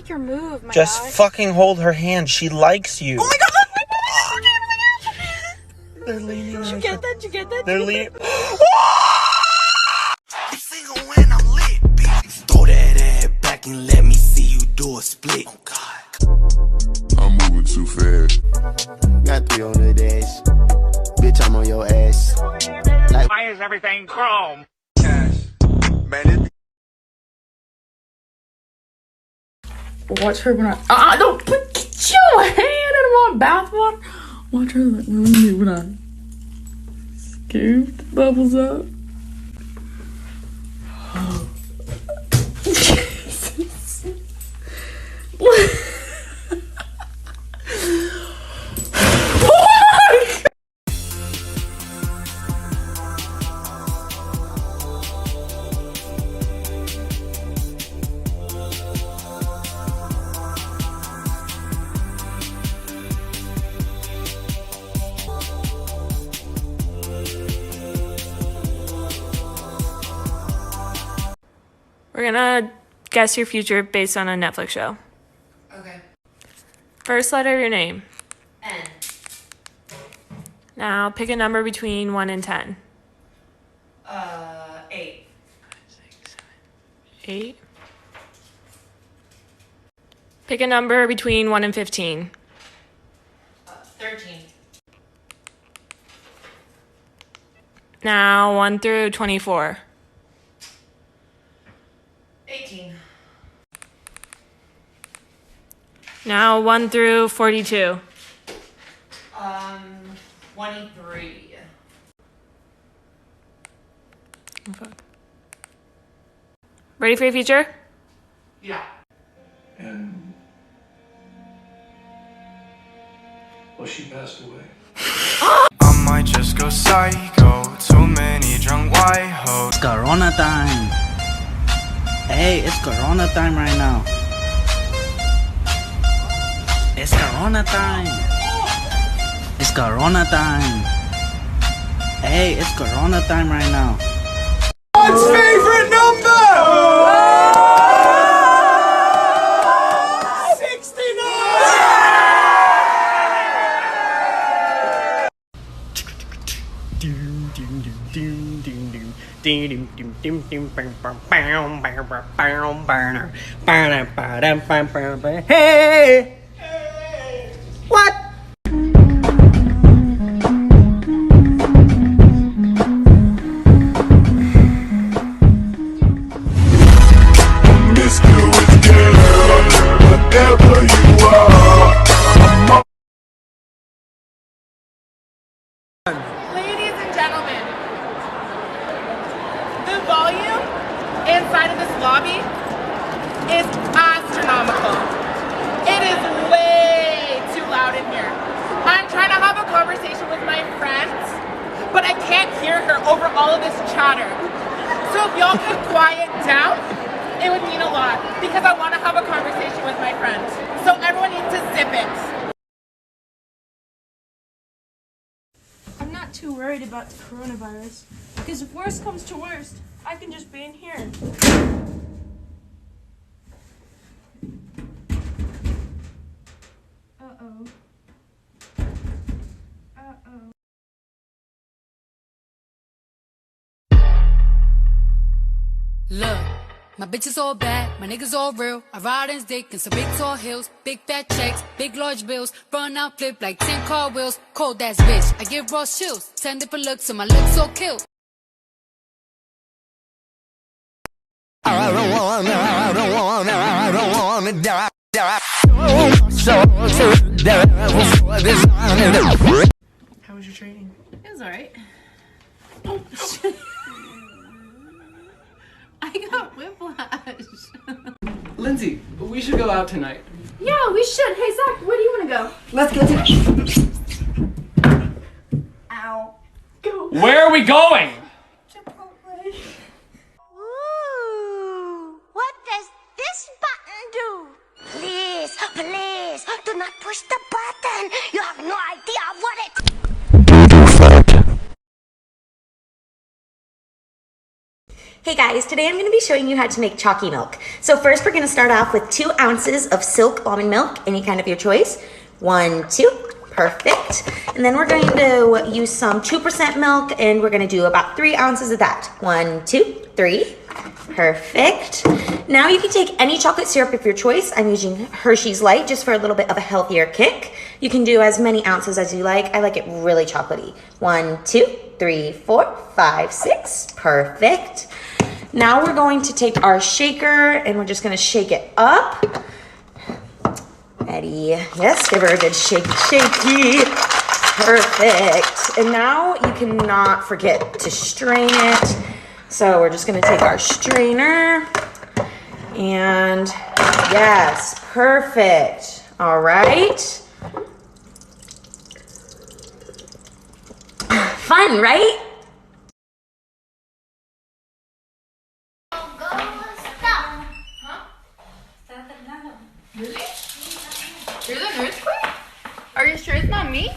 make your move, my Just guy. fucking hold her hand. She likes you. Oh my god! They're leaning. Did you get that? Did you get that? They're leaning. I'm single when I'm lit, bitch. Throw that ass back and let me see you do a split. Oh God. I'm moving too fast. Got 3 on the dash. Bitch, I'm on your ass. Like, why is everything chrome? Man, Watch her when I don't put your hand in my bathwater. Watch her like when I scoop the bubbles up. Jesus. We're gonna guess your future based on a Netflix show. Okay. First letter of your name. N. Now pick a number between 1 and 10. 8. 8. Pick a number between 1 and 15. 13. Now 1 through 24. 18. Now 1 through 42. 23. Okay. Ready for your future? Yeah. And well, she passed away. I might just go psycho. Too many drunk white hoes. It's Corona time. Hey, it's Corona time right now. It's Corona time. It's Corona time. Hey, it's Corona time right now. What's favorite number? 69. Hey! What? Miss you with girl, whatever you are. Ladies and gentlemen, the volume inside of this lobby is astronomical. It is way too loud in here. I'm trying to have a conversation with my friends, but I can't hear her over all of this chatter. So if y'all could quiet down, it would mean a lot, because I want to have a conversation with my friends. So everyone needs to zip it. I'm not too worried about the coronavirus, because if worst comes to worst, I can just be in here. Uh-oh. Uh-oh. Look, my bitch is all bad, my niggas all real. I ride in dick in some big tall hills, big fat checks, big large bills. Run out, flip like 10 car wheels. Cold ass bitch, I give raw chills. 10 different looks, and my looks so kill. I don't wanna die. How was your training? It was alright. Oh, shit. I got whiplash. Lindsay, we should go out tonight. Yeah, we should. Hey, Zach, where do you want to go? Let's go to... Ow. Go. Where are we going? Ooh, what does this button do? Please, please, do not push the button. You have no idea what it... Hey guys, today I'm going to be showing you how to make chalky milk. So first we're going to start off with 2 ounces of silk almond milk, any kind of your choice. 1, 2, perfect. And then we're going to use some 2% milk and we're going to do about 3 ounces of that. 1, 2, 3, perfect. Now you can take any chocolate syrup of your choice. I'm using Hershey's Light just for a little bit of a healthier kick. You can do as many ounces as you like. I like it really chocolatey. 1, 2, 3, 4, 5, 6, perfect. Now we're going to take our shaker and we're just going to shake it up. Ready? Yes, give her a good shaky. Perfect. And now you cannot forget to strain it. So we're just going to take our strainer and yes, perfect. All right. Fun, right? Really? You're the nurse queen? Are you sure it's not me?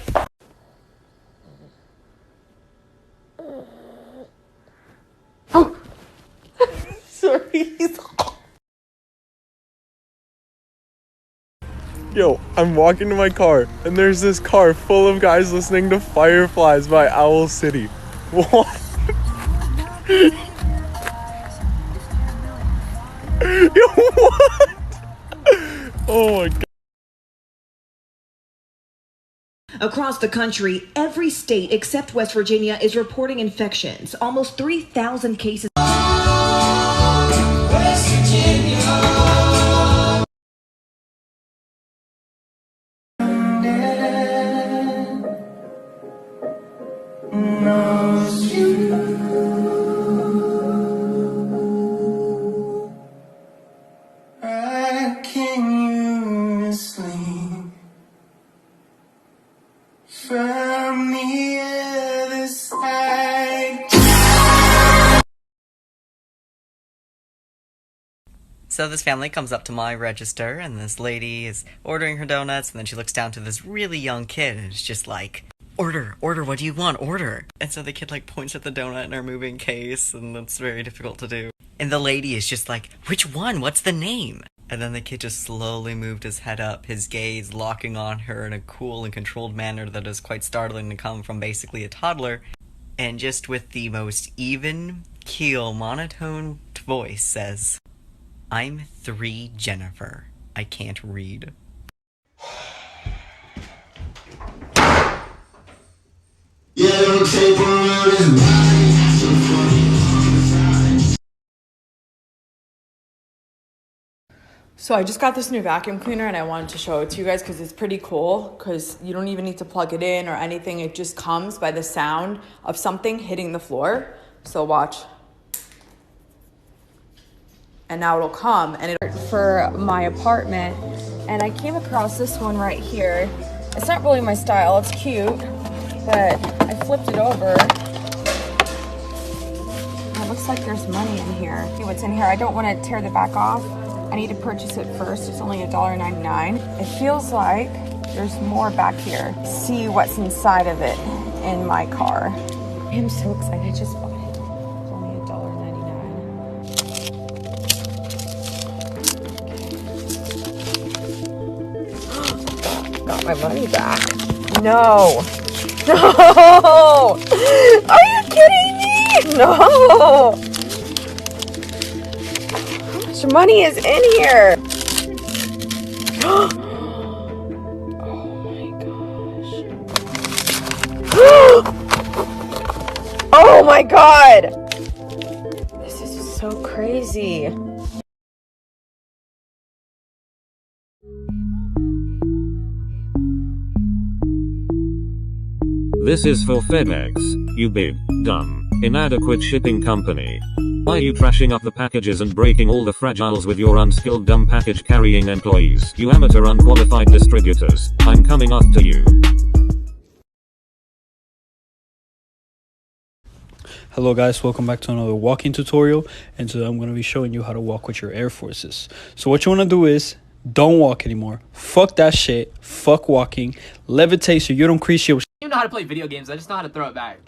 Oh! Sorry. Yo, I'm walking to my car, and there's this car full of guys listening to Fireflies by Owl City. What? Yo, what? Oh my god. Across the country, every state except West Virginia is reporting infections. Almost 3,000 cases. West Virginia. Knows you. Rocking you asleep from the other side. So this family comes up to my register, and this lady is ordering her donuts, and then she looks down to this really young kid, and it's just like, order, what do you want, order. And so the kid like points at the donut in our moving case, and that's very difficult to do. And the lady is just like, which one, what's the name? And then the kid just slowly moved his head up, his gaze locking on her in a cool and controlled manner that is quite startling to come from basically a toddler, and just with the most even, keel, monotone voice says, I'm 3 Jennifer. I can't read. So I just got this new vacuum cleaner and I wanted to show it to you guys because it's pretty cool, because you don't even need to plug it in or anything. It just comes by the sound of something hitting the floor. So watch. And now it'll come, and it's for my apartment. And I came across this one right here. It's not really my style, it's cute, but I flipped it over. And it looks like there's money in here. See what's in here. I don't want to tear the back off. I need to purchase it first. It's only $1.99. It feels like there's more back here. See what's inside of it in my car. I'm so excited. I just bought it. It's only $1.99. Got my money back. No. No. Are you kidding me? No. How much money is in here? Oh my gosh. Oh my god. This is so crazy. This is for FedEx, you big, dumb, inadequate shipping company. Why are you trashing up the packages and breaking all the fragiles with your unskilled dumb package carrying employees? You amateur unqualified distributors, I'm coming after you. Hello guys, welcome back to another walking tutorial, and today I'm going to be showing you how to walk with your Air Forces. So what you want to do is, don't walk anymore. Fuck that shit. Fuck walking. Levitate so you don't crease your... I don't know how to play video games, I just know how to throw it back.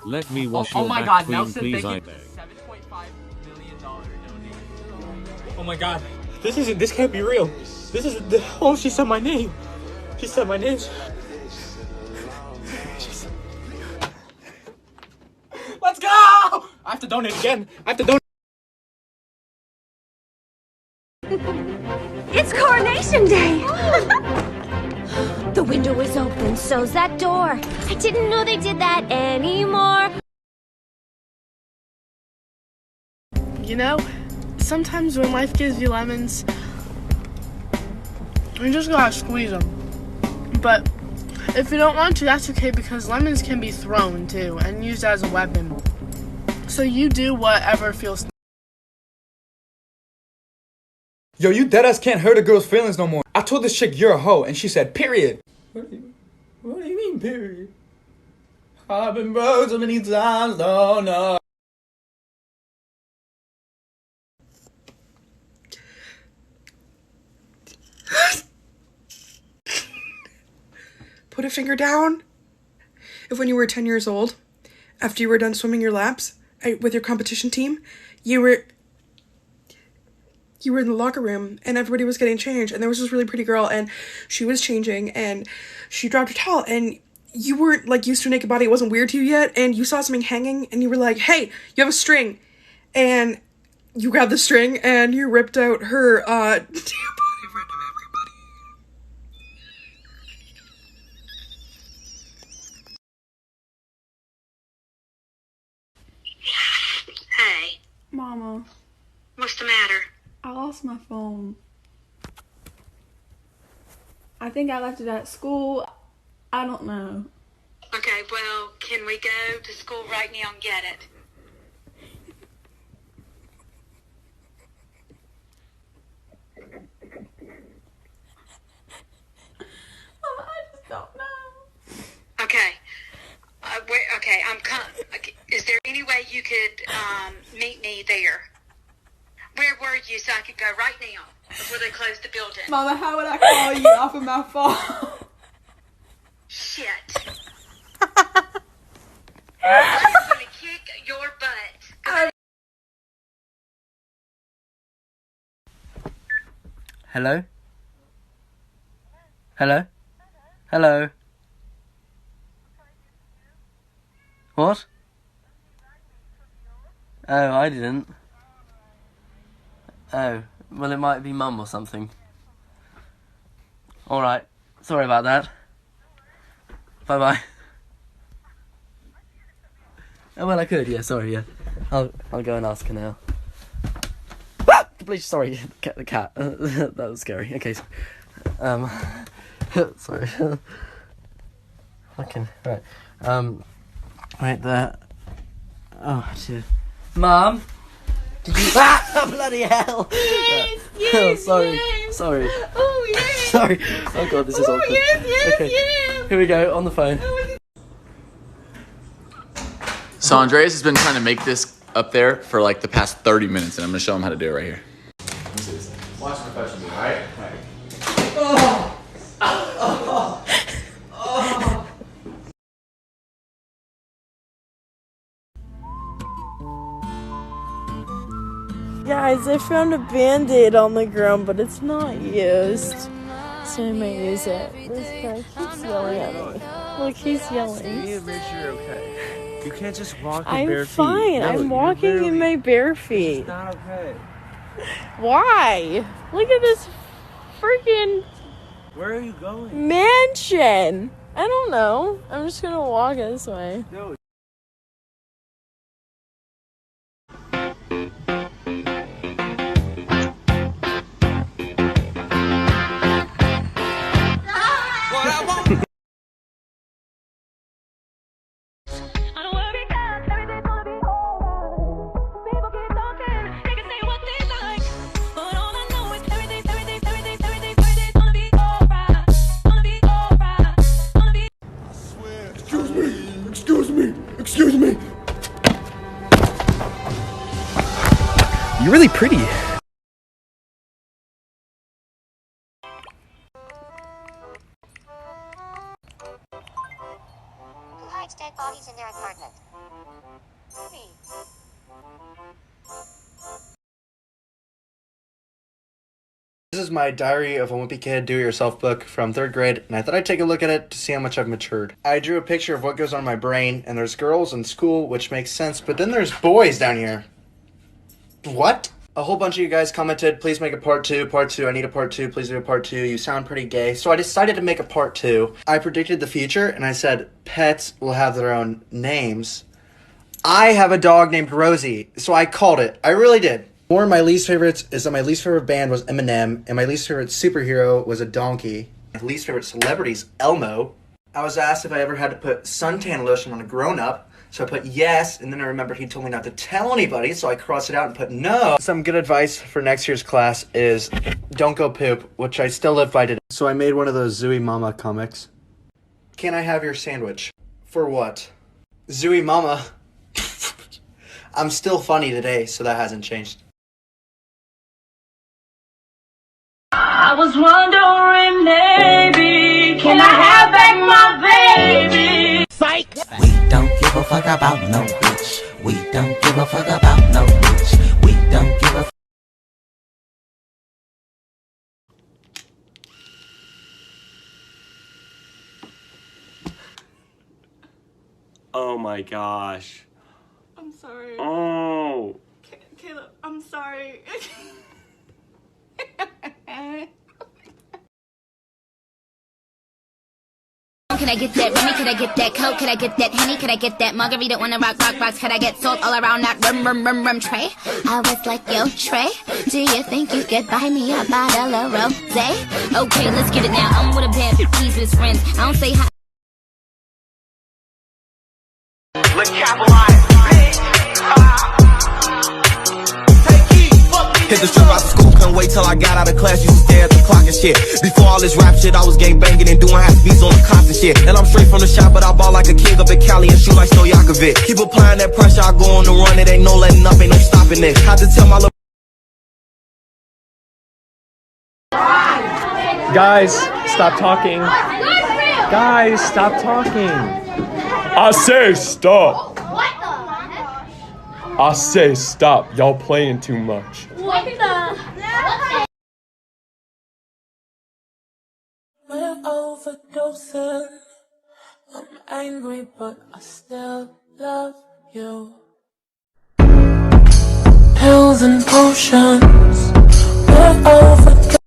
Let me wash oh your my back god, clean, Nelson, please, thank I you. beg. Oh my god. This can't be real. This is the, oh, she said my name. She said my name. Let's go! I have to donate again. I have to donate. It's Coronation Day! The window is open, so's that door. I didn't know they did that anymore. You know, sometimes when life gives you lemons, you just gotta squeeze them. But if you don't want to, that's okay, because lemons can be thrown too and used as a weapon. So you do whatever feels. Yo, you deadass can't hurt a girl's feelings no more. I told this chick you're a hoe, and she said, period. What do you mean, period? I've been broke so many times, no, no. Put a finger down. If when you were 10 years old, after you were done swimming your laps with your competition team, you were in the locker room and everybody was getting changed, and there was this really pretty girl and she was changing and she dropped her towel and you weren't like used to a naked body, it wasn't weird to you yet, and you saw something hanging and you were like, hey, you have a string, and you grabbed the string and you ripped out her tampon in front of everybody. Hey. Mama, What's the matter? I lost my phone. I think I left it at school. I don't know. Okay, well, can we go to school right now and get it? Mama, I just don't know. Okay. Okay, is there any way you could meet me there? Where were you so I could go right now before they close the building? Mama, how would I call you off of my phone? Shit. I'm gonna kick your butt. Hello? Hello? Hello? What? Oh, I didn't. Oh, well, it might be Mum or something. Alright, sorry about that. Bye-bye. Oh, well, I could, yeah, sorry, yeah. I'll go and ask her now. Ah! Please, sorry, the cat. That was scary. Okay, sorry. Fucking, right. Right there. Oh, dear. Mum? Did you... Ah! Bloody hell! Yes, Oh, sorry. Sorry. Oh, yes. Sorry. Oh, God, this is awkward. Yes, okay. Here we go, on the phone. So Andreas has been trying to make this up there for like the past 30 minutes, and I'm gonna show him how to do it right here. Watch my question, all right? Oh. Oh. Oh. Guys, I found a Band-Aid on the ground, but it's not used. So I might use it. This guy keeps yelling at me. Look, he's yelling. You need to make sure you're okay. You can't just walk in I'm bare feet. fine. No, I'm walking in my bare feet. It's not okay. Why? Look at this freaking Where are you going? mansion. I don't know. I'm just gonna walk this way. No. Excuse me. You're really pretty. Who hides dead bodies in their apartment? Me. This is my Diary of a Wimpy Kid Do-It-Yourself book from 3rd grade, and I thought I'd take a look at it to see how much I've matured. I drew a picture of what goes on in my brain, and there's girls in school, which makes sense, but then there's boys down here. What? A whole bunch of you guys commented, please make a part 2, I need a part 2, please do a part 2, you sound pretty gay. So I decided to make a part 2. I predicted the future, and I said pets will have their own names. I have a dog named Rosie, so I called it. I really did. One of my least favorites is that my least favorite band was Eminem, and my least favorite superhero was a donkey. My least favorite celebrity is Elmo. I was asked if I ever had to put suntan lotion on a grown-up, so I put yes, and then I remembered he told me not to tell anybody, so I crossed it out and put no. Some good advice for next year's class is don't go poop, which I still live by today. So I made one of those Zooey Mama comics. Can I have your sandwich? For what? Zooey Mama. I'm still funny today, so that hasn't changed. I was wondering, maybe, can I have back my baby? Psych! We don't give a fuck about no bitch. We don't give a fuck about no bitch. We don't give a Oh my gosh. I'm sorry. Oh. Caleb, I'm sorry. Can I get that Remy? Can I get that Coke? Can I get that Henny? Can I get that Margarita? Wanna rock rocks? Can I get salt all around that rum tray? I was like, yo, Trey, do you think you could buy me a bottle of rosé? Okay, let's get it now. I'm with a bad he's his friends. I don't say hi. Let's capitalize. Hit the strip out of school, couldn't wait till I got out of class. Used to stare at the clock and shit. Before all this rap shit, I was gang banging and doing half beats on the cops and shit. And I'm straight from the shop, but I ball like a king up in Cali and shoot like Stojakovic. Keep applying that pressure, I go on the run. It ain't no letting up, ain't no stopping this. Had to tell my little Guys, stop talking. Guys, stop talking. I say stop. I say stop. Y'all playing too much. What the? We're overdosing. I'm angry, but I still love you. Pills and potions. We're overdosing.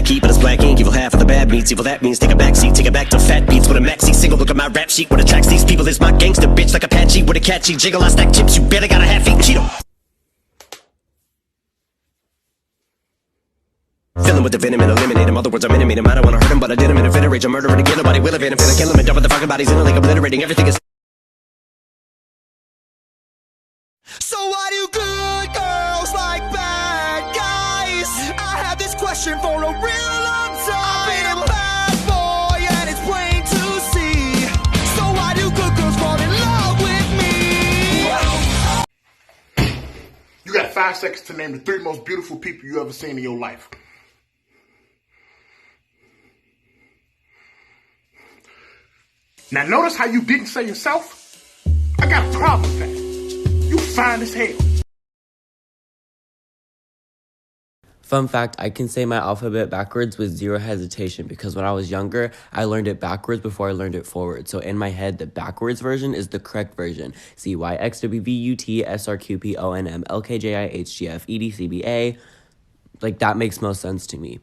Key, but it's black ink, evil half of the bad meats. Evil that means take a backseat, take it back to fat beats with a maxi single. Look at my rap sheet. What attracts these people is my gangster bitch like Apache with a catchy jiggle. I stack chips, you better got a half-eat Cheeto. Filling with the venom and eliminate him. Other words, I'm intimate him. I don't wanna hurt him, but I did him in a fit of rage. I'm murdering again, nobody will evade him. Finna kill him and dumping the fucking bodies in a lake, obliterating everything is. So why do good girls like bad guys? I have this question for a real long time. I've been a bad boy and it's plain to see. So why do good girls fall in love with me? You got 5 seconds to name the 3 most beautiful people you ever seen in your life. Now notice how you didn't say yourself? I got a problem with that. You fine as hell. Fun fact, I can say my alphabet backwards with zero hesitation because when I was younger, I learned it backwards before I learned it forward. So in my head, the backwards version is the correct version. CYXWVUTSRQPONMLKJIHGFEDCBA. Like, that makes most sense to me.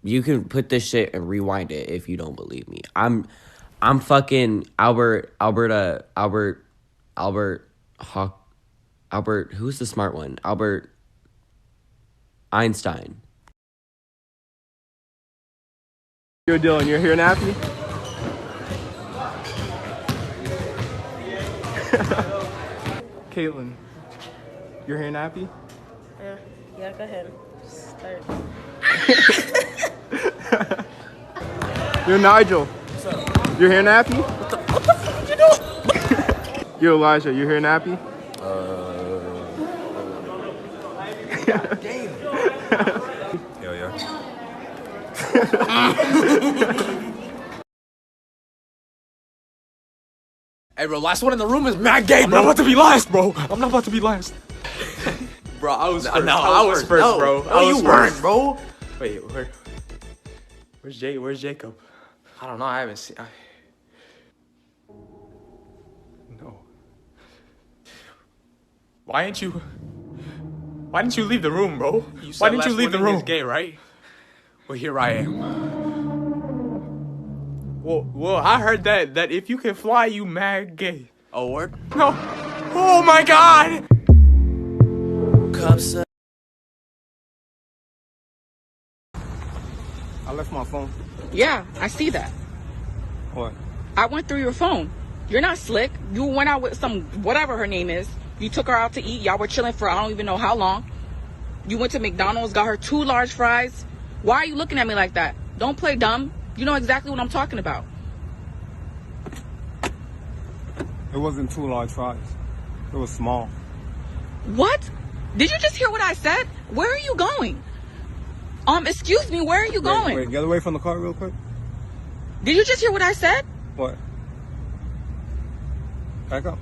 You can put this shit and rewind it if you don't believe me. I'm fucking Albert, who's the smart one? Albert Einstein. Yo, Dylan, you're here, Nappy? Caitlin, you're here, Nappy? Yeah, go ahead. Start. You're Nigel. What's up? You're here, Nappy? What the fuck are you doing? You're Elijah, you're here, Nappy? Hell yeah. Hey, bro, last one in the room is mad gay, bro. I'm not about to be last, bro. I'm not about to be last. Bro, I was first. No, I was first, No, bro. No, you weren't, bro. Wait, where's Jacob? I don't know. I haven't seen. No. Why didn't you leave the room, bro? Why didn't you leave the room? Is gay, right? Well, here I am. Well, I heard that if you can fly, you mad gay. Oh, word? No. Oh my God. Cups. I left my phone. Yeah, I see that. What? I went through your phone. You're not slick. You went out with some, whatever her name is. You took her out to eat. Y'all were chilling for I don't even know how long. You went to McDonald's, got her 2 large fries. Why are you looking at me like that? Don't play dumb. You know exactly what I'm talking about. It wasn't 2 large fries. It was small. What? Did you just hear what I said? Where are you going? Excuse me, where are you going? Wait, get away from the car real quick. Did you just hear what I said? What? Back up.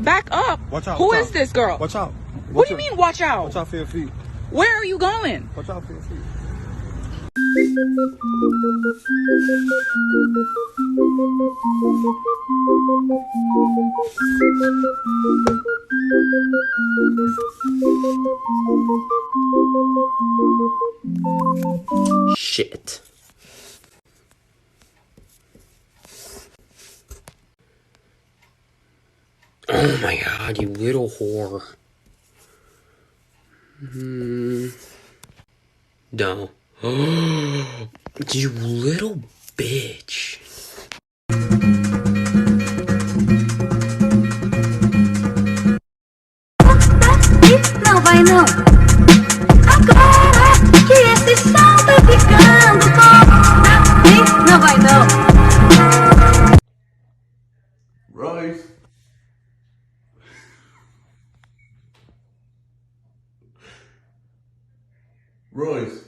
Back up? Watch out. Who is this girl? Watch out. What do you mean, watch out? Watch out for your feet. Where are you going? Watch out for your feet. Shit. Oh my God, you little whore. No. You little bitch. Não vai não. Agora que esse som tá ficando bom. Não vai não. Royce. Royce.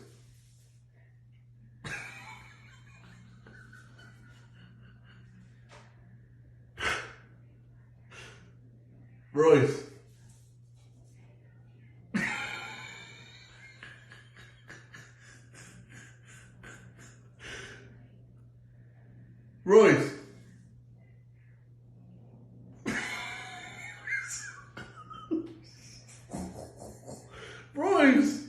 Royce. Royce. Royce.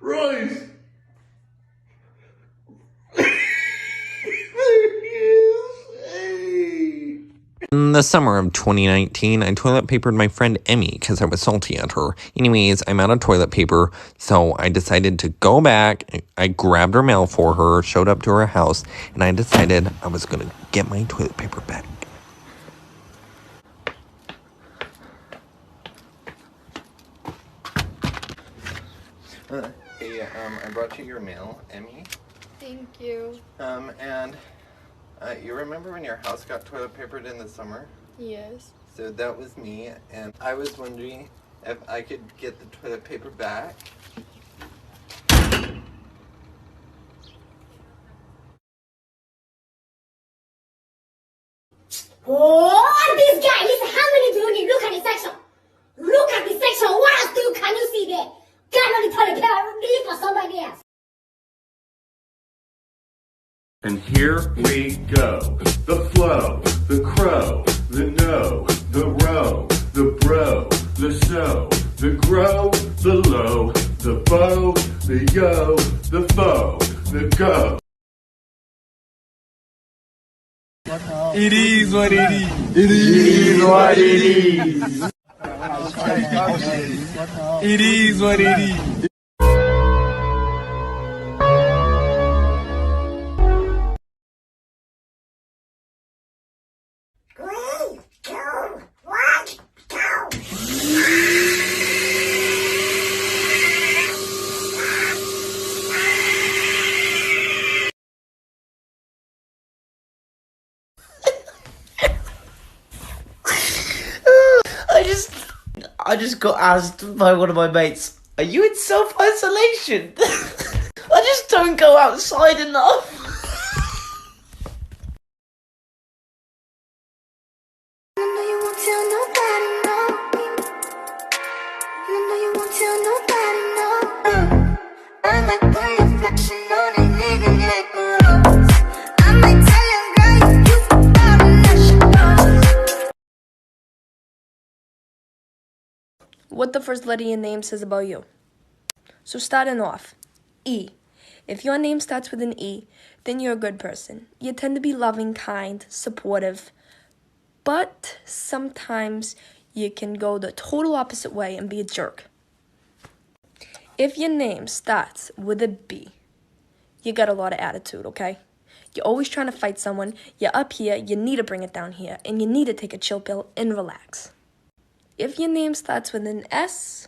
Royce. In the summer of 2019, I toilet papered my friend Emmy because I was salty at her. Anyways, I'm out of toilet paper, so I decided to go back. I grabbed her mail for her, showed up to her house, and I decided I was going to get my toilet paper back. Hey, I brought you your mail, Emmy. Thank you. And you remember when your house got toilet papered in the summer? Yes. So that was me, and I was wondering if I could get the toilet paper back. Oh, this guy, listen, how many do you need? Look at the section. Look at the section. What else can you see there? Get on the toilet paper, leave for somebody else. And here we go. The flow, the crow, the no, the row, the bro, the so, the grow, the low, the bow, the yo, the foe, the go. It is what it is. It is what it is. It is what it is. I just got asked by one of my mates, are you in self-isolation? I just don't go outside enough. What the first letter of your name says about you. So starting off, E. If your name starts with an E, then you're a good person. You tend to be loving, kind, supportive, but sometimes you can go the total opposite way and be a jerk. If your name starts with a B, you got a lot of attitude, okay? You're always trying to fight someone, you're up here, you need to bring it down here, and you need to take a chill pill and relax. If your name starts with an S,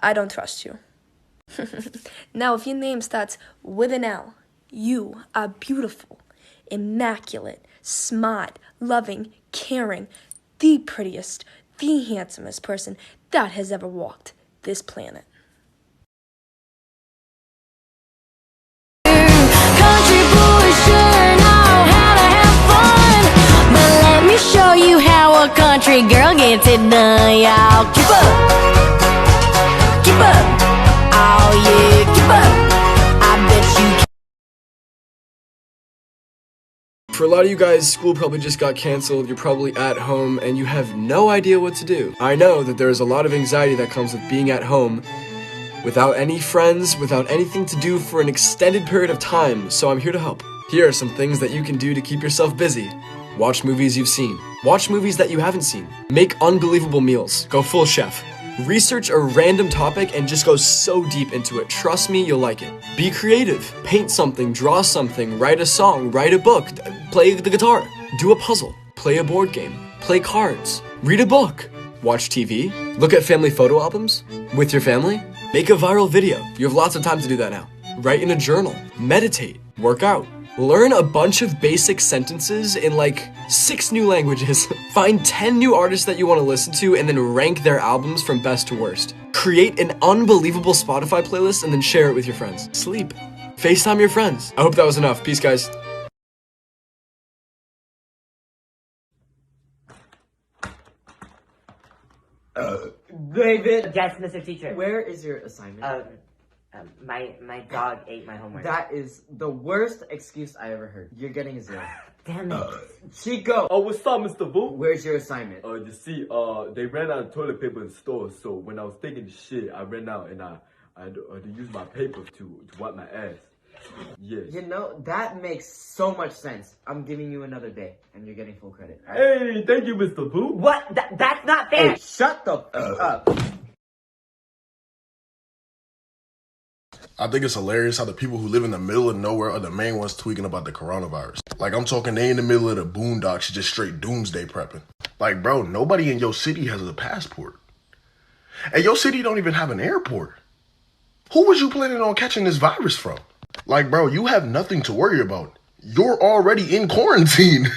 I don't trust you. Now, if your name starts with an L, you are beautiful, immaculate, smart, loving, caring, the prettiest, the handsomest person that has ever walked this planet. Country boys sure know how to have fun, but let me show you how a country girl gets it done, y'all. Keep up, keep up, oh yeah, keep up. I bet you can. For a lot of you guys, school probably just got canceled, you're probably at home, and you have no idea what to do. I know that there is a lot of anxiety that comes with being at home, without any friends, without anything to do for an extended period of time, so I'm here to help. Here are some things that you can do to keep yourself busy. Watch movies you've seen. Watch movies that you haven't seen. Make unbelievable meals. Go full chef. Research a random topic and just go so deep into it. Trust me, you'll like it. Be creative. Paint something, draw something, write a song, write a book, play the guitar, do a puzzle, play a board game, play cards, read a book, watch TV, look at family photo albums with your family, make a viral video. You have lots of time to do that now. Write in a journal, meditate, work out. Learn a bunch of basic sentences in like 6 new languages. Find 10 new artists that you want to listen to and then rank their albums from best to worst. Create an unbelievable Spotify playlist and then share it with your friends. Sleep. FaceTime your friends. I hope that was enough. Peace, guys. David. Yes, Mr. Teacher. Where is your assignment? My dog ate my homework. That is the worst excuse I ever heard. You're getting a 0. Damn it. Chico. Oh, what's up, Mr. Boo? Where's your assignment? You see, they ran out of toilet paper in the store, so when I was taking the shit, I ran out and I had to use my paper to wipe my ass. Yeah. You know, that makes so much sense. I'm giving you another day, and you're getting full credit. Right? Hey, thank you, Mr. Boo. What? That's not fair. Hey, shut the fuck up. I think it's hilarious how the people who live in the middle of nowhere are the main ones tweaking about the coronavirus. Like, I'm talking, they in the middle of the boondocks just straight doomsday prepping. Like, bro, nobody in your city has a passport. And your city don't even have an airport. Who was you planning on catching this virus from? Like, bro, you have nothing to worry about. You're already in quarantine.